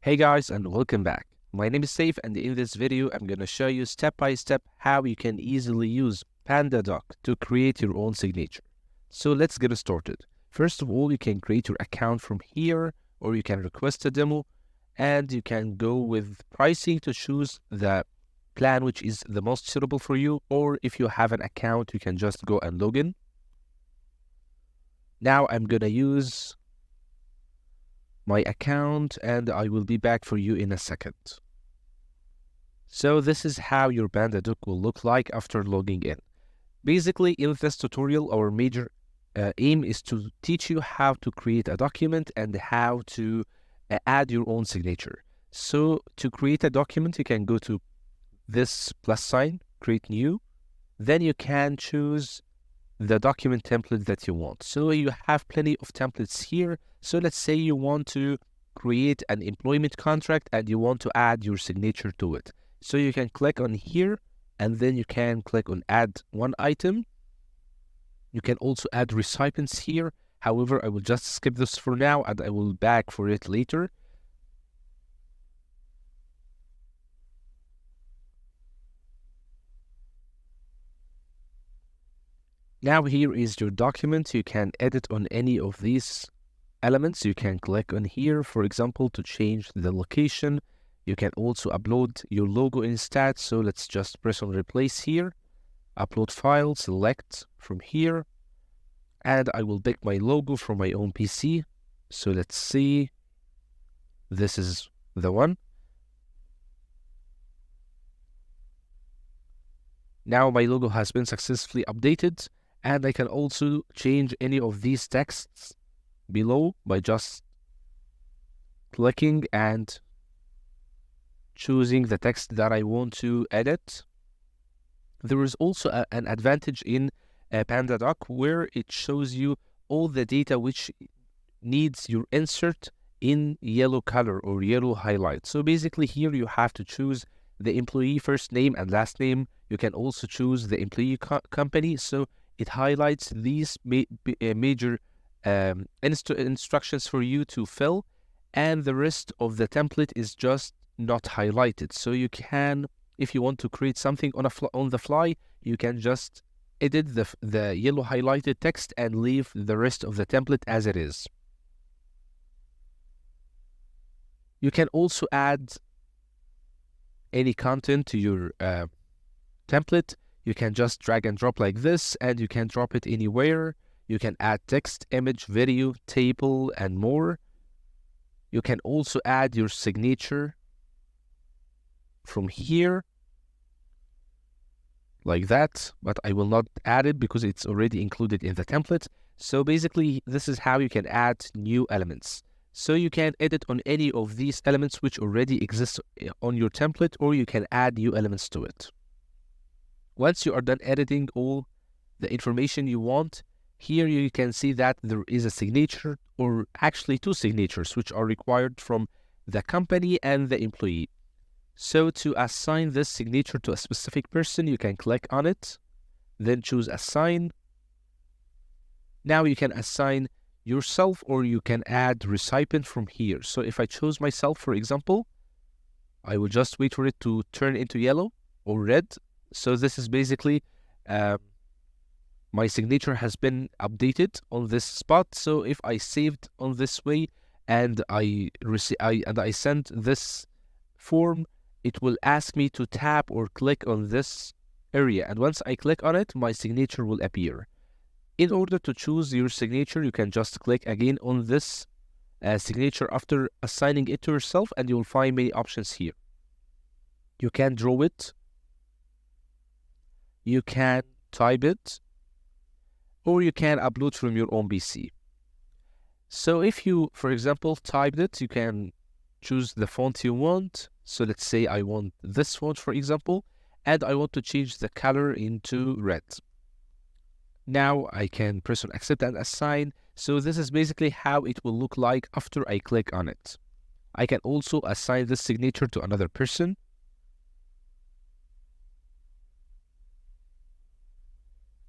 Hey guys, and welcome back. My name is Saif, and in this video I'm going to show you step by step how you can easily use Pandadoc to create your own signature. So let's get started. First of all, you can create your account from here, or you can request a demo, and you can go with pricing to choose the plan which is the most suitable for you, or if you have an account you can just go and log in. Now I'm going to use my account and I will be back for you in a second. So this is how your Pandadoc will look like after logging in. Basically, in this tutorial, our major aim is to teach you how to create a document and how to add your own signature. So to create a document, you can go to this plus sign, create new, then you can choose the document template that you want. So you have plenty of templates here. So let's say you want to create an employment contract and you want to add your signature to it. So you can click on here and then you can click on add one item. You can also add recipients here. However, I will just skip this for now and I will back for it later. Now here is your document. You can edit on any of these elements. You can click on here, for example, to change the location. You can also upload your logo instead. So let's just press on replace here, upload file, select from here, and I will pick my logo from my own PC. So let's see, this is the one. Now my logo has been successfully updated, and I can also change any of these texts below by just clicking and choosing the text that I want to edit. There is also an advantage in Pandadoc where it shows you all the data which needs your insert in yellow color or yellow highlight. So basically here you have to choose the employee first name and last name. You can also choose the employee company. So it highlights these major instructions for you to fill, and the rest of the template is just not highlighted. So you can, if you want to create something on the fly, you can just edit the yellow highlighted text and leave the rest of the template as it is. You can also add any content to your template. You can just drag and drop like this, and you can drop it anywhere. You can add text, image, video, table, and more. You can also add your signature from here, like that, but I will not add it because it's already included in the template. So basically, this is how you can add new elements. So you can edit on any of these elements which already exist on your template, or you can add new elements to it. Once you are done editing all the information you want, here you can see that there is a signature, or actually two signatures, which are required from the company and the employee. So to assign this signature to a specific person, you can click on it, then choose assign. Now you can assign yourself, or you can add recipient from here. So if I choose myself, for example, I will just wait for it to turn into yellow or red. So this is basically my signature has been updated on this spot. So if I saved on this way and I sent this form, it will ask me to tap or click on this area. And once I click on it, my signature will appear. In order to choose your signature, you can just click again on this signature after assigning it to yourself, and you will find many options here. You can draw it, you can type it, or you can upload from your own PC. So if you, for example, typed it, you can choose the font you want. So let's say I want this font, for example, and I want to change the color into red. Now I can press on accept and assign. So this is basically how it will look like after I click on it. I can also assign this signature to another person.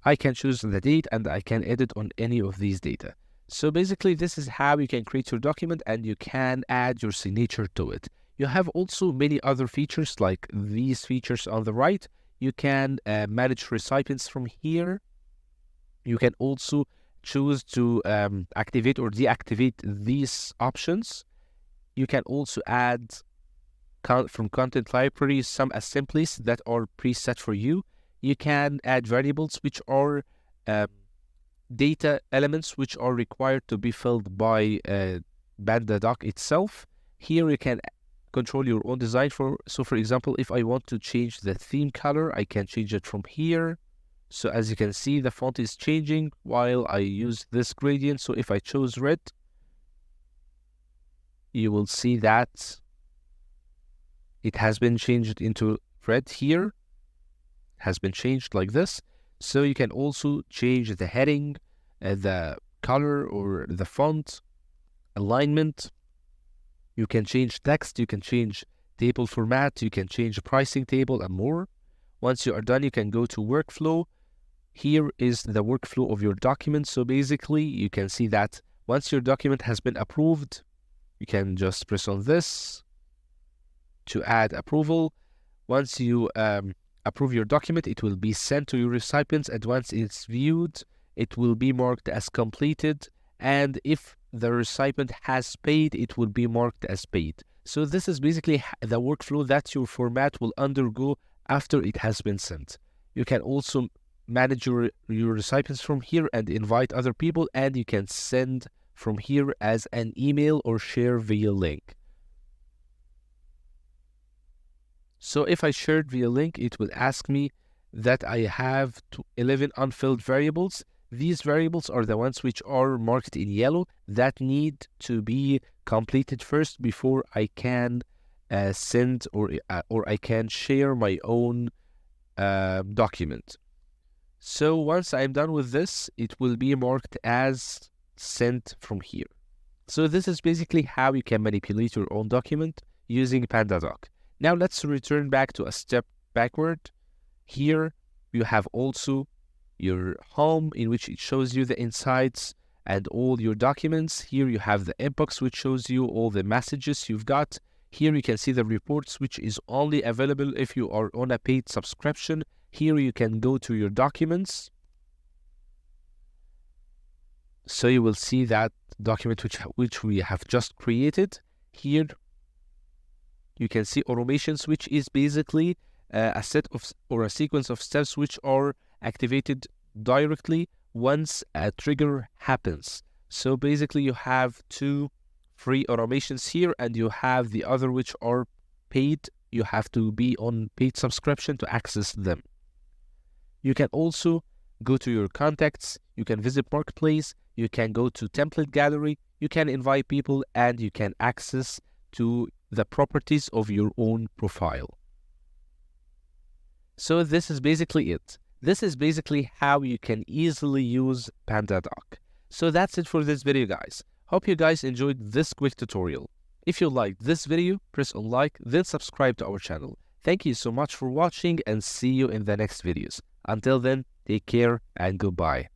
I can choose the date and I can edit on any of these data. So basically, this is how you can create your document and you can add your signature to it. You have also many other features like these features on the right. You can manage recipients from here. You can also choose to activate or deactivate these options. You can also add from content libraries some assemblies that are preset for you. You can add variables which are data elements which are required to be filled by Pandadoc itself. Here you can control your own design. So for example, if I want to change the theme color, I can change it from here. So as you can see, the font is changing while I use this gradient. So if I choose red, you will see that it has been changed into red here. Has been changed like this. So you can also change the heading, the color or the font, alignment. You can change text, you can change table format, you can change pricing table and more. Once you are done, you can go to workflow. Here is the workflow of your document. So basically, you can see that once your document has been approved, you can just press on this to add approval. Once you approve your document, it will be sent to your recipients, and once it's viewed, it will be marked as completed, and if the recipient has paid, it will be marked as paid. So this is basically the workflow that your format will undergo after it has been sent. You can also manage your recipients from here and invite other people, and you can send from here as an email or share via link. So if I shared via link, it will ask me that I have 11 unfilled variables. These variables are the ones which are marked in yellow that need to be completed first before I can send or I can share my own document. So once I'm done with this, it will be marked as sent from here. So this is basically how you can manipulate your own document using Pandadoc. Now let's return back to a step backward. Here you have also your home, in which it shows you the insights and all your documents. Here you have the inbox, which shows you all the messages you've got. Here you can see the reports, which is only available if you are on a paid subscription. Here you can go to your documents. So you will see that document which we have just created. Here you can see automations, which is basically a set of or a sequence of steps which are activated directly once a trigger happens. So basically you have two free automations here, and you have the other which are paid. You have to be on paid subscription to access them. You can also go to your contacts, you can visit Marketplace, you can go to template gallery, you can invite people, and you can access to the properties of your own profile. So this is basically it. This is basically how you can easily use Pandadoc. So that's it for this video, guys. Hope you guys enjoyed this quick tutorial. If you liked this video, press on like, then subscribe to our channel. Thank you so much for watching, and see you in the next videos. Until then, take care and goodbye.